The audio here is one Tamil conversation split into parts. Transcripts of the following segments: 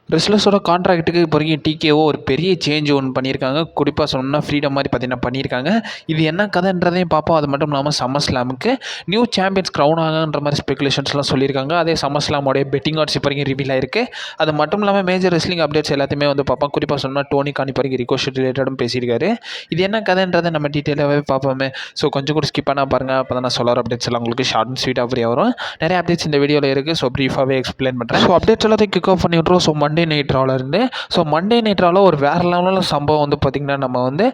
ரெஸ்லர்ஸோட கான்ட்ராக்ட்டுக்கு இப்போ வரைக்கும் டிகேஓ ஒரு பெரிய சேஞ்ச் ஒன்று பண்ணியிருக்காங்க. குறிப்பாக சொல்லணும்னா ஃப்ரீடம் மாதிரி பார்த்தீங்கன்னா பண்ணியிருக்காங்க. இது என்ன கதைன்றதையும் பார்ப்போம். அது மட்டும் இல்லாமல் சம்மர் ஸ்லாமுக்கு நியூ சாம்பியன்ஸ் க்ரௌன் ஆகுன்ற மாதிரி ஸ்பெகுலேஷன்ஸ்லாம் சொல்லியிருக்காங்க. அதே சம்மர் ஸ்லாமோடைய பெட்டிங் ஆட்ஸ் இப்போ வரைக்கும் ரிவீல் ஆயிருக்கு. அது மட்டும் இல்லாமல் மேஜர் ரெஸ்லிங் அப்டேட்ஸ் எல்லாத்தையுமே வந்து பார்ப்போம். குறிப்பாக சொல்லணும்னா டோனி கான் இப்போ வரைக்கும் ரிகோஷட் ரிலேட்டடும் பேசியிருக்காரு. இது என்ன கதைன்றதை நம்ம டீட்டெயிலாகவே பார்ப்போமே. ஸோ கொஞ்சம் கூட ஸ்கிப் பண்ணால் பாருங்கள். அப்போ தான் நான் சொல்கிற அப்டேட்ஸ் எல்லாம் உங்களுக்கு ஷார்ட் அண்ட் ஸ்வீட்டாக ஃப்ரீயாக வரும். நிறைய அப்டேட்ஸ் இந்த வீடியோவில் இருக்குது. ஸோ ப்ரீஃபாகவே எக்ஸ்பிளைன் பண்ணுறேன். ஸோ அப்டேட்ஸ் எல்லாத்தையும் கிக் ஆஃப் பண்ணி விட்ருவோம். ஸோ மண்டே நைட் ராவில் இருந்து மண்டே நைட் ராவில் ஒரு வேறு லெவலில் சம்பவம் வந்து பார்த்திங்கன்னா நம்ம வந்து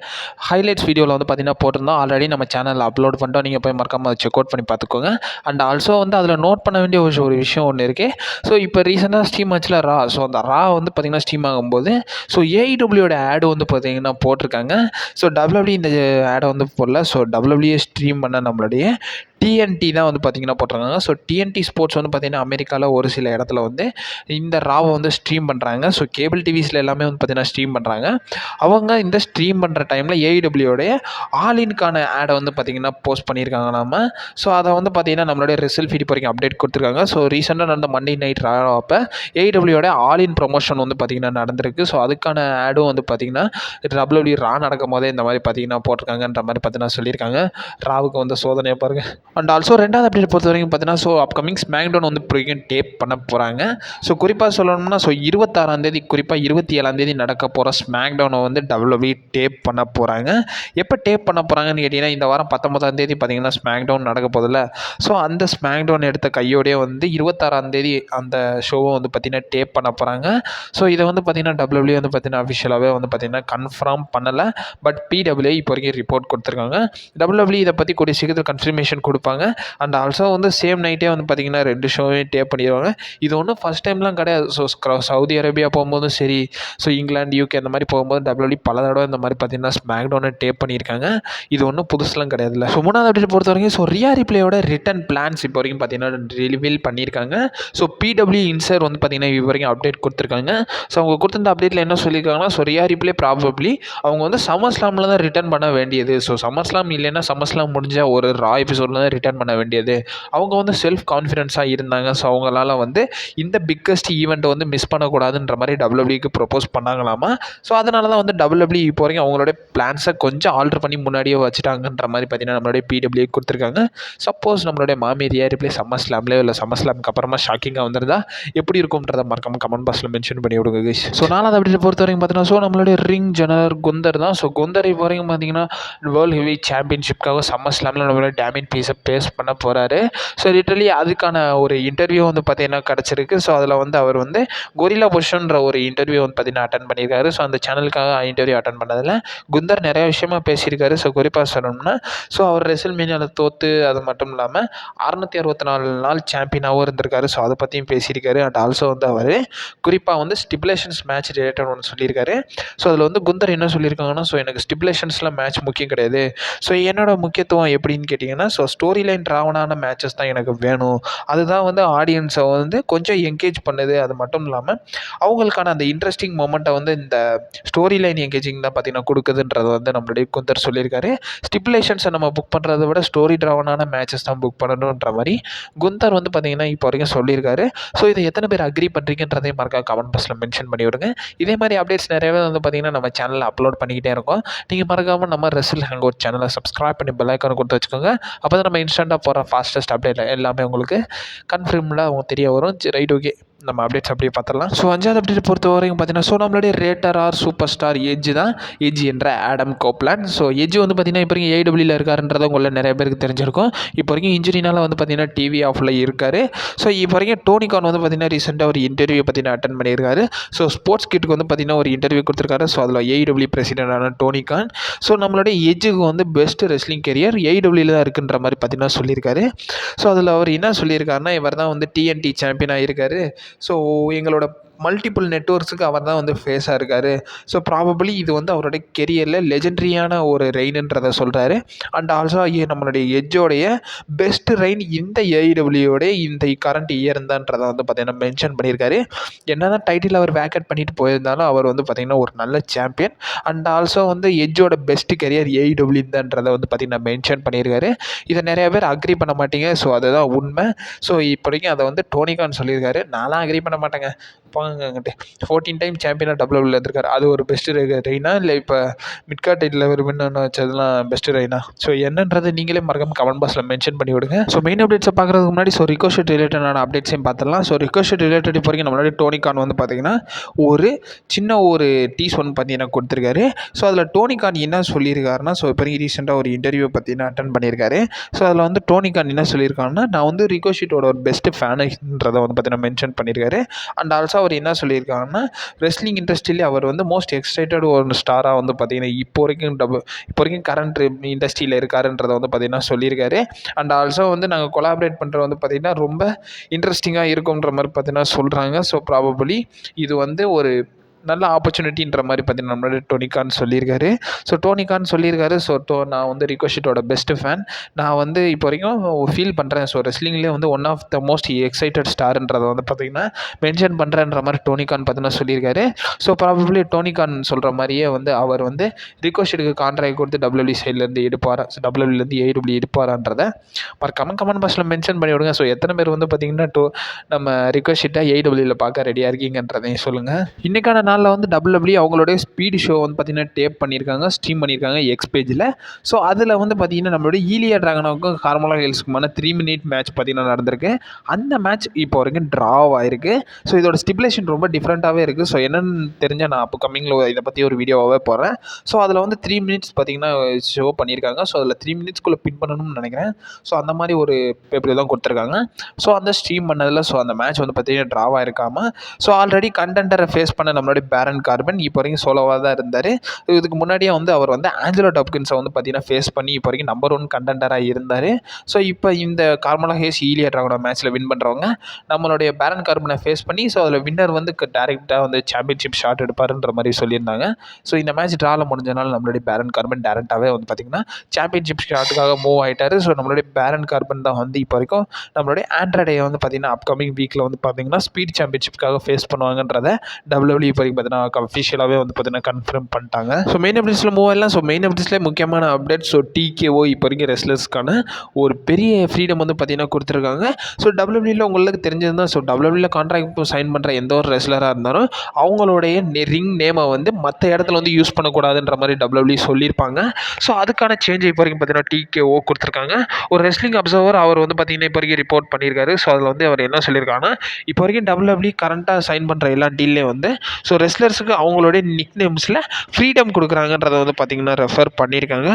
ஹைலைட்ஸ் வீடியோவில் வந்து பார்த்திங்கன்னா போட்டிருந்தோம். ஆல்ரெடி நம்ம சேனலில் அப்லோட் பண்ணிட்டோம். நீங்கள் போய் மறக்காமல் அதை செக் அவுட் பண்ணி பார்த்துக்கோங்க. அண்ட் ஆல்சோ வந்து அதில் நோட் பண்ண வேண்டிய ஒரு விஷயம் ஒன்று இருக்குது. ஸோ இப்போ ரீசெண்டாக ஸ்டீம் ஆச்சில் ரா. ஸோ அந்த ரா வந்து பார்த்திங்கன்னா ஸ்டீம் ஆகும்போது ஸோ ஏஇடபிள்யூட ஆடு வந்து பார்த்திங்கன்னா போட்டிருக்காங்க. ஸோ டபிள்யூடபிள்யூ இந்த ஆடை வந்து போடல. ஸோ டபிள்யூடபிள்யூ ஸ்ட்ரீம் பண்ண நம்மளுடைய டிஎன்டி தான் வந்து பார்த்திங்கன்னா போட்டிருக்காங்க. ஸோ டிஎன்டி ஸ்போர்ட்ஸ் வந்து பார்த்திங்கன்னா அமெரிக்காவில் ஒரு சில இடத்துல வந்து இந்த ராவை வந்து ஸ்ட்ரீம் பண்ணுறாங்க. ஸோ கேபிள் டிவிஸில் எல்லாமே வந்து பார்த்திங்கன்னா ஸ்ட்ரீம் பண்ணுறாங்க. அவங்க இந்த ஸ்ட்ரீம் பண்ணுற டைமில் ஏஇடபிள்யூடைய ஆலின்கான ஆடை வந்து பார்த்திங்கன்னா போஸ்ட் பண்ணியிருக்காங்க நாம. ஸோ அதை வந்து பார்த்திங்கன்னா நம்மளுடைய ரிசல்ட் ஃபீட் வரைக்கும் அப்டேட் கொடுத்துருக்காங்க. ஸோ ரீசெண்டாக நடந்த மண்டே நைட் ரா அப்போ ஏஇடபிள்யூட ஆலின் ப்ரொமோஷன் வந்து பார்த்திங்கன்னா நடந்திருக்கு. ஸோ அதுக்கான ஆடும் வந்து பார்த்திங்கன்னா டபிள்யூடபிள்யூ ரா நடக்கும் போதே இந்த மாதிரி பார்த்திங்கன்னா போட்டிருக்காங்கன்ற மாதிரி பார்த்திங்கன்னா சொல்லியிருக்காங்க. ராவுக்கு வந்து சோதனையை பாருங்கள். அண்ட் ஆல்சோ ரெண்டாவது அப்டேட் பொறுத்த வரைக்கும் பார்த்தீங்கன்னா ஸோ அப்கமிங் ஸ்மாக்டவுன் வந்து இப்போ டேப் பண்ண போகிறாங்க. ஸோ குறிப்பாக சொல்லணும்னா ஸோ 26ஆம் குறிப்பாக 27ஆம் நடக்க போகிற ஸ்மாக்டவுனை வந்து டபிள்யூடபிள்யூ டேப் பண்ண போகிறாங்க. எப்போ டேப் பண்ண போகிறாங்கன்னு கேட்டிங்கன்னா இந்த வாரம் 19ஆம் பார்த்தீங்கன்னா ஸ்மாக்டவுன் நடக்க போதில்ல. ஸோ அந்த ஸ்மாக்டவுன் எடுத்த கையோடையே வந்து 26ஆம் அந்த ஷோவை வந்து பார்த்திங்கன்னா டேப் பண்ண போகிறாங்க. ஸோ இதை வந்து பார்த்திங்கன்னா டபிள்யூடபிள்யூ வந்து பார்த்திங்கன்னா அஃபிஷியலாகவே வந்து பார்த்திங்கன்னா கன்ஃபார்ம் பண்ணலை. பட் பிடபிள்யூ இப்போ வரைக்கும் ரிப்போர்ட் கொடுத்துருக்காங்க. டபிள்யூடபிள்யூ இதை பற்றி கூடிய சீக்கிரத்தில் கன்ஃபர்மேஷன் கொடுப்பாங்க. அண்ட் ஆல்சோ வந்து சேம் நைட்டே வந்து பார்த்திங்கன்னா 2 ஷோவையும் டேப் பண்ணிடுவாங்க. இது ஒன்றும் ஃபஸ்ட் டைம்லாம் கிடையாது. ஸோ சவுதி அரேபியா போகும்போதும் சரி, ஸோ இங்கிலாந்து யூகே அந்த மாதிரி போகும்போது டபிள்யூடபிள்யூ பல தடவை இந்த மாதிரி பார்த்திங்கன்னா ஸ்மாக்டவுனை டேப் பண்ணியிருக்காங்க. இது ஒன்றும் புதுசுலாம் கிடையாதுல்ல. ஸோ 3வது அப்டேட் பொறுத்த வரைக்கும் ஸோ ரியா ரிப்ளேயோட ரிட்டன் பிளான்ஸ் இப்போ வரைக்கும் பார்த்திங்கன்னா ரிவீல் பண்ணியிருக்காங்க. ஸோ பிடபிள்யூ இன்சர் வந்து பார்த்திங்கன்னா இது வரைக்கும் அப்டேட் கொடுத்துருக்காங்க. ஸோ அவங்க கொடுத்துருந்த அப்டேட்டில் என்ன சொல்லியிருக்காங்கன்னா ஸோ ரியா ரிப்ளே ப்ராபப்ளி அவங்க வந்து சம்மர் ஸ்லாமில் தான் ரிட்டர்ன் பண்ண வேண்டியது. ஸோ சம்மர் ஸ்லாம் இல்லைன்னா சம்மர் ஸ்லாம் முடிஞ்ச ஒரு ரா எபிசோடில் தான் ரிட்டர்ன் பண்ண வேண்டியது. அவங்க வந்து செல்ஃப் கான்ஃபிடென்ஸாக இருந்தாங்க. ஸோ அவங்களால வந்து இந்த பிக்கஸ்ட் ஈவெண்ட்டை வந்து மிஸ் பண்ணக்கூடாதுன்ற மாதிரி டபிள்யூடபிள்யூக்கு ப்ரொப்போஸ் பண்ணாங்களாமா. ஸோ அதனால தான் வந்து டபிள்யூடபிள்யூ இப்போ வரைக்கும் அவங்களுடைய பிளான்ஸை கொஞ்சம் ஆல்ட்ரு பண்ணி முன்னாடியே வச்சுட்டாங்கன்ற மாதிரி பார்த்தீங்கன்னா நம்மளுடைய பிடபிள்யூ கொடுத்துருக்காங்க. சப்போஸ் நம்மளுடைய மாமி ரியா ரிப்ளே சம்மர் ஸ்லாம்லேயோ இல்லை சம்மர் ஸ்லாமுக்கு அப்புறமா ஷாக்கிங்காக வந்திருந்தா எப்படி இருக்கும்ன்றதை மறக்காம கமெண்ட் பாக்ஸில் மென்ஷன் பண்ணி விடுங்க கைஸ். ஸோ 4வது அப்டேட் பொறுத்த வரைக்கும் பார்த்தீங்கன்னா ஸோ நம்மளுடைய ரிங் ஜெனரல் குந்தர் தான். ஸோ குந்தர் இப்போ வரைக்கும் பார்த்தீங்கன்னா வேர்ல்டு ஹெவி சாம்பியன்ஷிப்காக சம்மர் ஸ்லாமில் நம்மளுடைய டேமின் பீஸை பேஸ் பண்ண போகிறாரு. ஸோ லிட்டரலி அதுக்கான ஒரு இன்டர்வியூ வந்து பார்த்திங்கன்னா கிடச்சிருக்கு. ஸோ அதில் வந்து அவர் வந்து கொரில்லா பொஷன்ற ஒரு இன்டர்வியூ வந்து பார்த்திங்கன்னா அட்டன் பண்ணியிருக்காரு. ஸோ அந்த சேனலுக்காக இன்டர்வியூ அட்டன் பண்ணதில் குந்தர் நிறைய விஷயமா பேசியிருக்காரு. ஸோ குறிப்பாக சொல்லணும்னா ஸோ அவர் ரெசல்மேனியாவில் தோற்று அது மட்டும் இல்லாமல் 664 நாள் சாம்பியனாகவும் இருந்திருக்காரு. ஸோ அதை பற்றியும் பேசியிருக்காரு. அண்ட் ஆல்சோ வந்து அவர் குறிப்பாக வந்து ஸ்டிபுலேஷன்ஸ் மேட்ச் ரிலேட்டட் ஒன்று சொல்லியிருக்காரு. ஸோ அதில் வந்து குந்தர் என்ன சொல்லியிருக்காங்கன்னா ஸோ எனக்கு ஸ்டிபுலேஷன்ஸில் மேட்ச் முக்கியம் கிடையாது. ஸோ என்னோட முக்கியத்துவம் எப்படின்னு கேட்டிங்கன்னா ஸோ ஸ்டோரி லைன் ட்ராவனான மேட்சஸ் தான் எனக்கு வேணும். அதுதான் வந்து ஆடியன்ஸை வந்து கொஞ்சம் என்கேஜ் பண்ணுது. அது மட்டும் இல்லாமல் அவங்களுக்கான அந்த இன்ட்ரெஸ்டிங் மொமெண்ட்டை வந்து இந்த ஸ்டோரி லைன் என்கேஜிங் தான் பார்த்திங்கன்னா கொடுக்குதுன்றது வந்து நம்மளுடைய குந்தர் சொல்லியிருக்காரு. ஸ்டிபுலேஷன்ஸை நம்ம புக் பண்ணுறதை விட ஸ்டோரி ட்ராவனான மேட்சஸ் தான் புக் பண்ணணுன்ற மாதிரி குந்தர் வந்து பார்த்திங்கன்னா இப்போ வரைக்கும் சொல்லியிருக்காரு. ஸோ இதை எத்தனை பேர் அக்ரி பண்ணுறீங்கன்றதையும் மறக்காம கமெண்ட் பாக்ஸில் மென்ஷன் பண்ணி விடுங்க. இதே மாதிரி அப்டேட்ஸ் நிறையவே வந்து பார்த்திங்கன்னா நம்ம சேனலில் அப்லோட் பண்ணிக்கிட்டே இருக்கோம். நீங்கள் மறக்காமல் நம்ம ரெசில் ஹேங் அவுட் சேனலை சப்ஸ்கிரைப் பண்ணி பெல் ஐக்கானை கொடுத்து வச்சுக்கோங்க. அப்போ தான் நம்ம இன்ஸ்டண்ட்டாக போகிற ஃபாஸ்டஸ்ட் அப்டேட் எல்லாமே உங்களுக்கு கன்ஃபார்ம்டாக அவங்க தெரிய வரும். ரைட், ஓகே, நம்ம அப்டேட்ஸ் அப்படியே பார்த்துடலாம். ஸோ 5வது அப்டேட் பொறுத்த வரைக்கும் பார்த்தீங்கன்னா ஸோ நம்மளுடைய rated R super star Edge தான். எஜ் என்ற ஆடம் கோப்லாண்ட். ஸோ எஜ் வந்து பார்த்திங்கன்னா இப்போ வரைக்கும் ஏடபிள்யூவில் இருக்காருன்றது உங்களை நிறைய பேருக்கு தெரிஞ்சிருக்கும். இப்போ வரைக்கும் இன்ஜுரினால வந்து பார்த்திங்கன்னா டிவி ஆஃபில் இருக்கார். ஸோ இப்போ வரைக்கும் டோனி கான் வந்து பார்த்திங்கன்னா ரீசெண்டாக ஒரு இன்டர்வியூ பார்த்திங்கன்னா அட்டன் பண்ணியிருக்காரு. ஸோ ஸ்போர்ட்ஸ் கிட்டுக்கு வந்து பார்த்திங்கன்னா ஒரு இன்டர்வியூ கொடுத்துருக்காரு. ஸோ அதில் ஏடபிள்யூ பிரசிடென்டான டோனி கான் ஸோ நம்மளுடைய எஜ்ஜுக்கு வந்து பெஸ்ட் ரெஸ்லிங் கெரியர் ஏடபிள்யூவில் தான் இருக்குன்ற மாதிரி பார்த்திங்கன்னா சொல்லியிருக்காரு. ஸோ அதில் அவர் என்ன சொல்லியிருக்காருன்னா இவர் தான் வந்து டிஎன்டி சாம்பியனாக இருக்கார். ஸோ எங்களோட மல்டிபிள் நெட்வொர்க்ஸுக்கு அவர் தான் வந்து ஃபேஸாக இருக்கார். ஸோ ப்ராபபிளி இது வந்து அவருடைய கெரியரில் லெஜெண்ட்ரியான ஒரு ரெயின்ன்றதை சொல்கிறாரு. அண்ட் ஆல்சோ நம்மளுடைய எஜ்ஜோடைய பெஸ்ட் ரெயின் இந்த ஏஇடபிள்யூடைய இந்த கரண்ட் இயர் தான்றதை வந்து பார்த்திங்கன்னா மென்ஷன் பண்ணியிருக்காரு. என்ன தான் டைட்டில் அவர் வேக்கெட் பண்ணிட்டு போயிருந்தாலும் அவர் வந்து பார்த்திங்கன்னா ஒரு நல்ல சாம்பியன். அண்ட் ஆல்சோ வந்து எஜ்ஜோட பெஸ்ட் கெரியர் ஏஇடபிள்யூ தான்றதை வந்து பார்த்திங்கன்னா மென்ஷன் பண்ணியிருக்காரு. இதை நிறைய பேர் அக்ரி பண்ண மாட்டீங்க. ஸோ அதுதான் உண்மை. ஸோ இப்போதைக்கும் அதை வந்து டோனி கான் சொல்லியிருக்காரு. நான்லாம் அக்ரி பண்ண மாட்டேங்க. போங்க வாங்கங்கிட்டு 14 டைம் சாம்பியனாக டபிள்யூவில் இருந்திருக்காரு. அது ஒரு பெஸ்ட்டு ரெய்னா இல்லை இப்போ மிட்கார்ட் டைட்டில் ஒரு வின்னு வச்சதுலாம் பெஸ்ட்டு ரெய்னா? ஸோ என்னன்றது நீங்களே மறக்காம கமெண்ட் பாக்ஸில் மென்ஷன் பண்ணி விடுங்க. ஸோ மெயின் அப்டேட்ஸை பார்க்குறதுக்கு முன்னாடி ரிகோஷெட் ரிலேட்டடான அப்டேட்ஸையும் பார்த்துடலாம். ரிகோஷெட் ரிலேட்டட் இப்போ வரைக்கும் நம்மளோட டோனி கான் பார்த்தீங்கன்னா ஒரு சின்ன ஒரு டீஸ் ஒன்று பார்த்தீங்கன்னா கொடுத்துருக்காரு. ஸோ அதில் டோனி கான் என்ன சொல்லியிருக்காருன்னா, இப்போ ரீசெண்டாக ஒரு இன்டர்வியூ பார்த்தீங்கன்னா அட்டன் பண்ணியிருக்காரு. ஸோ அதில் டோனி கான் என்ன சொல்லியிருக்காருன்னா, நான் ரிகோஷெட்டோட ஒரு பெஸ்ட்டு ஃபேனுன்றதை பார்த்தீங்கன்னா மென்ஷன் பண்ணியிருக்காரு. அண்ட் ஆல்சோ அவர் என்ன சொல்லியிருக்காங்கன்னா, ரெஸ்லிங் இண்டஸ்ட்ரியிலே அவர் மோஸ்ட் எக்ஸைட்டட் ஒரு ஸ்டாராக பார்த்தீங்கன்னா இப்போ வரைக்கும் கரண்ட் இண்டஸ்ட்ரியில் இருக்காருன்றதை பார்த்தீங்கன்னா சொல்லியிருக்காரு. அண்ட் ஆல்சோ நாங்கள் கொலாபரேட் பண்ணுறது பார்த்தீங்கன்னா ரொம்ப இன்ட்ரெஸ்டிங்காக இருக்குன்ற மாதிரி பார்த்தீங்கன்னா சொல்கிறாங்க. ஸோ ப்ராபபிளி இது ஒரு நல்ல ஆப்பர்ச்சுனிட்டின்ற மாதிரி பார்த்தீங்கன்னா நம்மளோட டோனி கான் சொல்லியிருக்காரு. டோனி கான் சொல்லியிருக்காரு. நான் ரிகோஷெட்டோட பெஸ்ட்டு ஃபேன். நான் இப்போ வரைக்கும் ஃபீல் பண்ணுறேன். ரெஸ்லிங்லேயே one of the most excited ஸ்டார்ன்றதை பார்த்தீங்கன்னா மென்ஷன் பண்ணுறேன்ற மாதிரி டோனி கான் பார்த்தீங்கன்னா சொல்லியிருக்காரு. ப்ராபபிளி டோனி கான் சொல்கிற மாதிரியே அவர் ரிகோஷெட்டுக்கு கான்ட்ராக்ட் கொடுத்து டபிள்யூஇ சைட்லேருந்து எடுப்பாரா, டபிள்யூஇலேருந்து ஏடபிள்யூ எடுப்பாரான்றதை கமெண்ட் பாக்ஸில் மென்ஷன் பண்ணி விடுங்க. எத்தனை பேர் பார்த்தீங்கன்னா நம்ம ரிகோஷெட்டை ஏடபிள்யூவில் பார்க்க ரெடியாக இருக்கீங்கன்றதையும் சொல்லுங்கள். இன்றைக்கான நாளில் டபிள்யூடபிள்யூ அவங்களுடைய ஸ்பீடு ஷோ பார்த்தீங்கன்னா டேப் பண்ணியிருக்காங்க, ஸ்ட்ரீம் பண்ணியிருக்காங்க எக்ஸ் பேஜில். அதில் பார்த்தீங்கன்னா நம்மளுடைய ஈலியா ட்ராகனுக்கும் கார்மெலா ஹேல்ஸுக்குமான 3 மினிட் மேட்ச் பார்த்தீங்கன்னா நடந்திருக்கு. அந்த மேட்ச் இப்போ வரைக்கும் ட்ராவ் ஆயிருக்கு. இதோட ஸ்டிபுலேஷன் ரொம்ப டிஃப்ரெண்ட்டாகவே இருக்குது. என்னென்னு தெரிஞ்சால் நான் அப்போ கம்மிங்கில் இதை பற்றி ஒரு வீடியோவாகவே போடுறேன். அதில் 3 மினிட்ஸ் பார்த்தீங்கன்னா ஷோ பண்ணியிருக்காங்க. அதில் 3 மினிட்ஸ்குள்ளே பின் பண்ணணும்னு நினைக்கிறேன். அந்த மாதிரி ஒரு பேப்பர் தான் கொடுத்துருக்காங்க. அந்த ஸ்ட்ரீம் பண்ணதில் அந்த மேட்ச் பார்த்தீங்கன்னா ட்ராவ் ஆயிருக்காமல் ஆல்ரெடி கண்டெண்டரை ஃபேஸ் பண்ண நம்மளுடைய பேரன் கார்பன் இப்போ வரைக்கும் சோலோவாக தான் இருந்தார். இதுக்கு முன்னாடியே அவர் ஆஞ்சலோ டாப்கின்ஸை பார்த்தீங்கன்னா ஃபேஸ் பண்ணி இப்போ வரைக்கும் நம்பர் 1 கண்டெண்டராக இருந்தார். இப்போ இந்த கார்மெலா ஹேல்ஸ் ஈலியா ட்ராகனோட மேட்ச்சில் வின் பண்ணுறவங்க நம்மளுடைய பேரன் கார்பனை ஃபேஸ் பண்ணி அதில் வின்னர் டேரெக்டாக சாம்பியன்ஷிப் ஷாட் எடுப்பாருன்ற மாதிரி சொல்லியிருந்தாங்க. இந்த மேட்ச் ட்ராவில் முடிஞ்சனால நம்மளுடைய பேரன் கார்பன் டேரெக்டாகவே பார்த்தீங்கன்னா சாம்பியன்ஷிப் ஷாட்டுக்காக மூவ் ஆகிட்டார். நம்மளுடைய பேரன் கார்பன் தான் இப்போ வரைக்கும் நம்மளுடைய ஆண்ட்ராய்டை பார்த்தீங்கன்னா அப்கமிங் வீக்கில் பார்த்தீங்கன்னா ஸ்பீட் சாம்பியன்ஷிப்காக ஃபேஸ் பண்ணுவாங்கன்றதை டபிள்யூடபிள்யூ இப்போ வரைக்கும் பார்த்தீங்கன்னா அஃபிஷியலாகவே பார்த்தீங்கன்னா கன்ஃபார்ம் பண்ணிட்டாங்க. மெயின் அப்டேட்ஸில் மூவ் ஆகலாம். மெயின் அப்டேட்ஸ்லேயே முக்கியமான அப்டேட். டிகேஓ இப்போ வரைக்கும் ரெஸ்லர்ஸ்க்கான ஒரு பெரிய ஃப்ரீடம் பார்த்தீங்கன்னா கொடுத்துருக்காங்க. டபிள்யூடபிள்யூவில் உங்களுக்கு தெரிஞ்சது தான். டபிள்யூடபிள்யூவில் கான்ட்ராக்ட் சைன் பண்ணுற எந்த ஒரு ரெஸ்லராக இருந்தாலும் அவங்களுடைய ரிங் நேமை மற்ற இடத்துல யூஸ் பண்ணக்கூடாதுன்ற மாதிரி டபிள்யூடபிள்யூ சொல்லியிருப்பாங்க. அதுக்கான சேஞ்ச் இப்போ வரைக்கும் பார்த்தீங்கன்னா டிகேஓ கொடுத்துருக்காங்க. ஒரு ரெஸ்லிங் அப்சர்வர் அவர் பார்த்தீங்கன்னா இப்போ வரைக்கும் ரிப்போர்ட் பண்ணியிருக்காரு. அதில் அவர் என்ன சொல்லியிருக்காங்கன்னா, இப்போ வரைக்கும் டபிள்யூடபிள்யூ கரண்ட்டாக சைன் பண்ணுற எல்லா டீல்லையும் ரெஸ்லர்ஸுக்கு அவங்களுடைய நிக் நேம்ஸில் ஃப்ரீடம் கொடுக்குறாங்கன்றதை பார்த்தீங்கன்னா ரெஃபர் பண்ணியிருக்காங்க.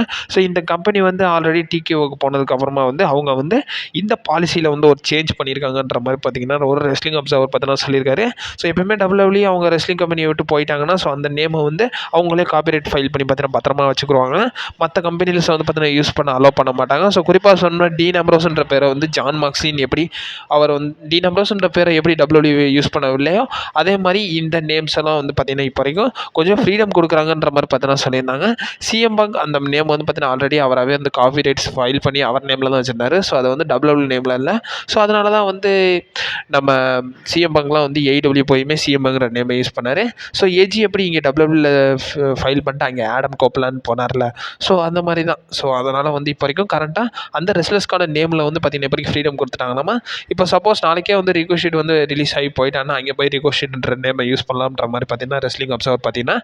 இந்த கம்பெனி ஆல்ரெடி டிகேஓக்கு போனதுக்கப்புறமா அவங்க இந்த பாலிசியில் ஒரு சேஞ்ச் பண்ணியிருக்காங்கன்ற மாதிரி பார்த்தீங்கன்னா ஒரு ரெஸ்லிங் அப்சர்வர் பார்த்தீங்கன்னா சொல்லியிருக்காரு. எப்பவுமே டபிள்யூடபிள்யூ அவங்க ரெஸ்லிங் கம்பெனியை விட்டு போயிட்டாங்கன்னா அந்த நேமை அவங்களே காப்பிரைட் ஃபைல் பண்ணி பார்த்தீங்கன்னா பத்திரமா வச்சுக்குருவாங்க. மற்ற கம்பெனிஸ் பார்த்தீங்கன்னா யூஸ் பண்ண அலோவ் பண்ண மாட்டாங்க. குறிப்பாக சொன்ன டீன் அம்ப்ரோஸ்ன்ற பேரை ஜான் மாக்ஸின் எப்படி அவர் டீன் அம்ப்ரோஸ்ன்ற பேரை எப்படி டபிள்யூடபிள்யூ யூஸ் பண்ணவில்லையோ அதே மாதிரி இந்த நேம்ஸ் எல்லாம் பார்த்தீங்கன்னா இப்போ வரைக்கும் கொஞ்சம் ஃப்ரீடம் கொடுக்குறாங்கன்ற மாதிரி பார்த்தீங்கன்னா சொல்லியிருந்தாங்க. சிஎம் பங்க் அந்த நேம் பார்த்தீங்கன்னா ஆல்ரெடி அவராகவே காப்பி ரைட்ஸ் ஃபைல் பண்ணி அவர் நேமில் தான் வச்சுருந்தாரு. அதை டபிள்யூடபிள்யூ நேமில் இல்லை. அதனால தான் நம்ம சிஎம் பங்க்லாம் ஏடபிள்யூ போயுமே சிஎம் பங்குற நேமை யூஸ் பண்ணார். ஏஜி எப்படி இங்கே டபிள்யூடபிள்யூவில் ஃபைல் பண்ணிட்டு அங்கே ஆடம் கோப்லான்னு போனார்ல. அந்த மாதிரி தான். அதனால் இப்போ வரைக்கும் கரண்ட்டாக அந்த ரெஸ்லர்ஸ்க்கான நேமில் பார்த்தீங்கன்னா இப்போ வரைக்கும் ஃப்ரீடம் கொடுத்துட்டாங்களாமா. இப்போ சப்போஸ் நாளைக்கே ரிகோஷெட் ரிலீஸ் ஆகி போயிட்டாங்கன்னா அங்கே போய் ரிகோஷெட்ன்ற நேமை யூஸ் பண்ணலாம்ன்ற மாதிரி பார்த்தீங்கன்னா ரெஸ்லிங் அப்சர்வர் பார்த்தீங்கன்னா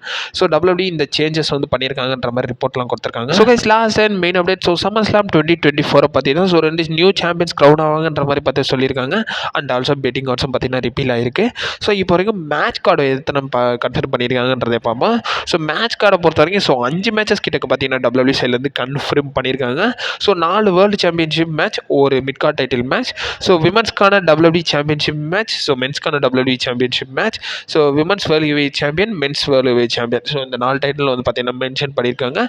டபிள்யூடபிள்யூ இந்த சேஞ்சஸ் பண்ணியிருக்காங்கன்ற மாதிரி ரிப்போர்ட்லாம் கொடுத்துருக்காங்க. Guys last and main update. SummerSlam 2024 பார்த்தீங்கன்னா 2 நியூ சாம்பியன்ஸ் க்ரௌன் ஆவாங்கன்ற மாதிரி பார்த்து சொல்லியிருக்காங்க. அண்ட் ஆல்சோ பெட்டிங் ஆட்ஸும் பார்த்தீங்கன்னா ரிப்பீல் ஆயிருக்கு. இப்போ வரைக்கும் மேட்ச் கார்டு எத்தனை கன்ஃபார்ம் பண்ணியிருக்காங்கன்றதை பார்ப்போம். மேட்ச் கார்டை பொறுத்த வரைக்கும் 5 மேட்சஸ் கிட்டக்கு பார்த்தீங்கன்னா டபிள்யூடபிள்யூ சைட்லேருந்து கன்ஃபார்ம் பண்ணியிருக்காங்க. 4 வேர்ல்டு சாம்பியன்ஷிப் மேட்ச், ஒரு மிட் கார்ட் டைட்டில் மேட்ச், விமன்ஸ்க்கான டபிள்யூடபிள்யூ சாம்பியன்ஷிப் மேட்ச், மென்ஸ்க்கான WWE championship match, women's world heavyweight champion, men's world heavyweight champion. இந்த 4 டைட்டில் பார்த்தீங்கன்னா மென்ஷன் பண்ணியிருக்காங்க.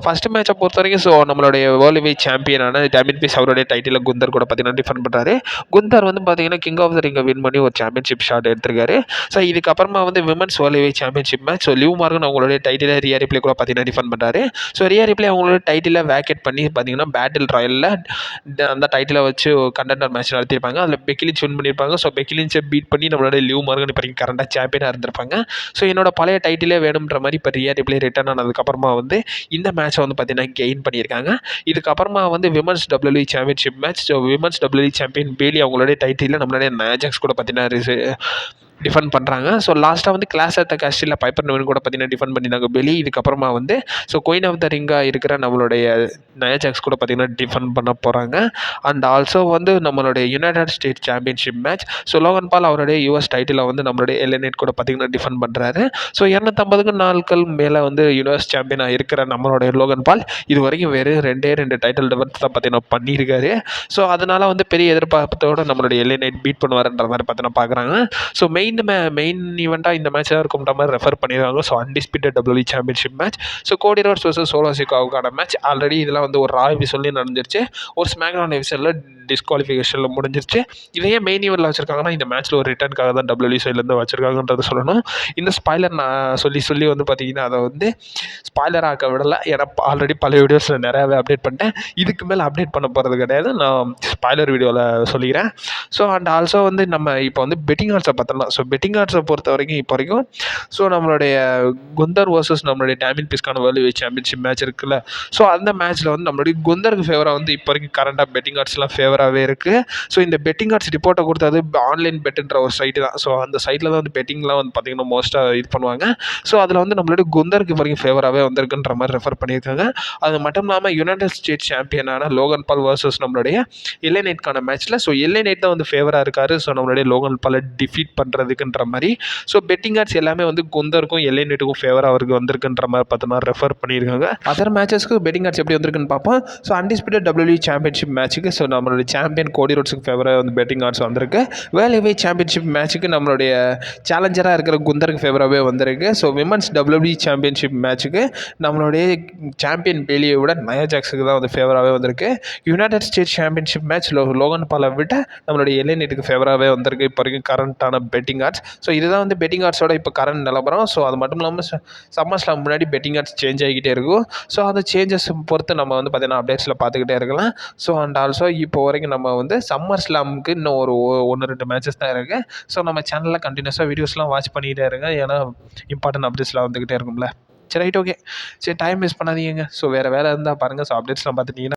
ஃபஸ்ட் மேட்சை பொறுத்த வரைக்கும் நம்மளுடைய வேர்ல்டு ஹெவிவெயிட் சாம்பியனான டேமின் பீஸ் அவருடைய டைட்டில் குந்தர் கூட பார்த்தீங்கன்னா டிஃபெண்ட் பண்ணுறாரு. குந்தர் பார்த்தீங்கன்னா கிங் ஆஃப் த ரிங்கை வின் பண்ணி ஒரு சாம்பியன்ஷிப் ஷாட் எடுத்திருக்காரு. இதுக்கப்புறமா women's world heavyweight championship match live Morgan அவங்களுடைய டைட்டிலை ரியா ரிப்ளே கூட பார்த்தீங்கன்னா டிஃபெண்ட் பண்ணுறாரு. ரியா ரிப்ளே அவங்களோட டைட்டிலை வேக்கெட் பண்ணி பார்த்தீங்கன்னா பேட்டில் ராயலில் அந்த டைட்டிலை வச்சு கண்டெண்டர் மேட்ச் நடத்தியிருப்பாங்க. அதில் பெக்கிலின்ச் வின் பண்ணியிருப்பாங்க. பெக்கிலின்ச்சை பீட் பண்ணி நம்மளோட லிவ் மார்கன் இப்போ கரண்டாக சாம்பியனாக இருந்திருப்பாங்க. என்னோட பழைய டைட்டிலே வேணுன்ற மாதிரி இப்போ ரியா ரிப்ளே ரிட்டர்ன் ஆனதுக்கப்புறமா இந்த மேட்சை பார்த்தீங்கன்னா கெயின் பண்ணியிருக்காங்க. இதுக்கப்புறமா women's WWE championship match, women's WWE champion Bayley அவங்களுடைய டைட்டிலில் நம்மளுடைய நேஜாக்ஸ் கூட பார்த்தீங்கன்னா டிஃபெண்ட் பண்ணுறாங்க. ஸோ லாஸ்ட்டாக வந்து Clash of the Castle Piper Niven கூட பார்த்தீங்கன்னா டிஃபெண்ட் பண்ணியிருந்தாங்க பெலி. இதுக்கப்புறமா வந்து ஸோ குயின் ஆஃப் த ரிங்காக இருக்கிற நம்மளுடைய நயா ஜாக்ஸ் கூட பார்த்தீங்கன்னா டிஃபெண்ட் பண்ண போகிறாங்க. அண்ட் ஆல்சோ வந்து நம்மளுடைய United states championship match. So Logan பால் அவருடைய யூஎஸ் டைட்டிலை வந்து நம்மளுடைய எல்ஏ நைட் கூட பார்த்தீங்கன்னா டிஃபெண்ட் பண்ணுறாரு. ஸோ 250 நாட்கள் மேலே வந்து யூனிவர்ஸ் சாம்பியனாக இருக்கிற நம்மளுடைய லோகன் பால் இது வரைக்கும் வெறும் 2 டைட்டில் டிஃபென்ஸ் தான் பார்த்தீங்கன்னா பண்ணியிருக்காரு. ஸோ அதனால் வந்து பெரிய எதிர்பார்ப்பத்தோடு நம்மளுடைய எல்ஏ நைட் பீட் பண்ணுவாருன்ற மாதிரி பார்த்தீங்கன்னா பார்க்குறாங்க. ஸோ மெயின் ஈவெண்ட்டாக இந்த மேட்ச் தான் இருக்கும்ன்ற மாதிரி ரெஃபர் பண்ணியிருக்காங்க. So undisputed WWE championship match. So Cody Rhodes versus Solo சிக்காவுக்கான மேட்ச். ஆல்ரெடி இதெல்லாம் வந்து ஒரு ரா எபிசோட்லேயும் நடந்துருச்சு, ஒரு ஸ்மாக்டவுன் எபிசோடில் டிஸ்குவாலிஃபிகேஷனில் முடிஞ்சிருச்சு. இதையே மெயின் ஈவெண்ட்டில் வச்சிருக்காங்கன்னா இந்த மேட்ச்சில் ஒரு ரிட்டர்னுக்காக தான் WWE சைட்லேருந்து வச்சிருக்காங்கன்றதை சொல்லணும். இந்த ஸ்பாய்லர் நான் சொல்லி வந்து பார்த்தீங்கன்னா அதை வந்து ஸ்பாய்லர் ஆக்க விடலை. ஏன்னா ஆல்ரெடி பல வீடியோஸில் நிறையாவே அப்டேட் பண்ணிட்டேன். இதுக்கு மேலே அப்டேட் பண்ண போகிறது கிடையாது, நான் ஸ்பாய்லர் வீடியோவில் சொல்லிக்கிறேன். ஸோ அண்ட் ஆல்சோ வந்து நம்ம இப்போ வந்து பெட்டிங் ஆட்ஸை பார்த்தலாம். ஸோ பெட்டிங் ஆட்ஸை பொறுத்த வரைக்கும் இப்போ வரைக்கும் ஸோ நம்மளுடைய குந்தர் வர்சஸ் நம்மளுடைய டேமின் பிஸ்கான வேர்ல்டு வெயிட் சாம்பியன்ஷிப் மேட்ச் இருக்குல்ல. ஸோ அந்த மேட்ச்சில் வந்து நம்மளுடைய குந்தருக்கு ஃபேவராக வந்து இப்போ வரைக்கும் கரண்டாக பெட்டிங் ஆட்ஸ்லாம் ஃபேவராகவே இருக்குது. ஸோ இந்த பெட்டிங் ஆட்ஸ் ரிப்போர்ட்டை கொடுத்தது ஆன்லைன் பெட்டுன்ற ஒரு சைட்டு தான். ஸோ அந்த சைட்டில் தான் வந்து பெட்டிங்லாம் வந்து பார்த்திங்கன்னா மோஸ்ட்டாக இது பண்ணுவாங்க. ஸோ அதில் வந்து நம்மளுடைய குந்தருக்கு இப்போ வரைக்கும் ஃபேவராகவே வந்திருக்குன்ற மாதிரி ரெஃபர் பண்ணியிருக்காங்க. அது மட்டும் இல்லாமல் யுனைடெட் ஸ்டேட்ஸ் சாம்பியனான லோகன் பால் வர்சஸ் நம்மளுடைய எல்ஏ நைட்கான மேட்ச்சில் ஸோ எல்ஏ நைட் தான் வந்து ஃபேவராக இருக்கார். ஸோ நம்மளுடைய லோகன் பாலை டிஃபீட் பண்ணுறதுக்குன்ற மாதிரி. ஸோ பெட்டிங் ஆட்ஸ் எல்லாமே வந்து குந்தருக்கும் எல்ஏ நைட்டுக்கும் ஃபேவராக அவருக்கு வந்திருக்குன்ற மாதிரி பார்த்தோன்னா ரெஃபர் பண்ணியிருக்காங்க. அதர் மேட்சஸ்க்கு பெட்டிங் ஆட்ஸ் எப்படி வந்திருக்குன்னு பார்ப்போம். ஸோ அன்டிஸ்பியூட்டட் WWE சாம்பியன்ஷிப் மேட்ச்சுக்கு ஸோ நம்மளுடைய சாம்பியன் கோடி ரோட்ஸுக்கு ஃபேவராக வந்து பெட்டிங் ஆட்ஸ் வந்திருக்கு. வேர்ல்டு வெயிட் சாம்பியன்ஷிப் மேட்ச்சுக்கு நம்மளுடைய சேலஞ்சராக இருக்கிற குந்தருக்கு ஃபேவராகவே வந்திருக்கு. ஸோ விமன்ஸ் WWE சாம்பியன்ஷிப் மேட்ச்சுக்கு நம்மளுடைய சாம்பியன் பேலியை விட நயா ஜாக்ஸுக்கு தான் வந்து ஃபேவராகவே வந்திருக்கு. United states championship match Logan பாலை விட நம்மளுடைய எல்ஏ நைட்டுக்கு ஃபேவராகவே வந்திருக்கு இப்போ வரைக்கும் கரண்ட்டான பெட்டிங் ஆட்ஸ். ஸோ இதுதான் வந்து பெட்டிங் ஆட்ஸோட இப்போ கரண்ட் நிலவரம். ஸோ அது மட்டும் இல்லாமல் சம்மர் ஸ்லாம் முன்னாடி பெட்டிங் ஆட்ஸ் சேஞ்ச் ஆகிக்கிட்டே இருக்கும். ஸோ அந்த சேஞ்சஸ் பொறுத்து நம்ம வந்து பார்த்தீங்கன்னா அப்டேட்ஸில் பார்த்துக்கிட்டே இருக்கலாம். ஸோ அண்ட் ஆல்சோ இப்போ வரைக்கும் நம்ம வந்து சம்மர் ஸ்லாமுக்கு இன்னும் ஒரு 1-2 மேட்சஸ் தான் இருக்குது. ஸோ நம்ம சேனலில் கண்டினியூஸாக வீடியோஸ்லாம் வாட்ச் பண்ணிக்கிட்டே இருங்க, ஏன்னா இம்பார்ட்டன்ட் அப்டேட்ஸ்லாம் வந்துக்கிட்டே இருக்கும்ல. சரி ரைட், ஓகே. சரி டைம் வேஸ்ட் பண்ணாதீங்க. ஸோ வேறு வேலை இருந்தால் பாருங்கள். ஸோ அப்டேட்ஸ்லாம் பார்த்துட்டிங்கன்னா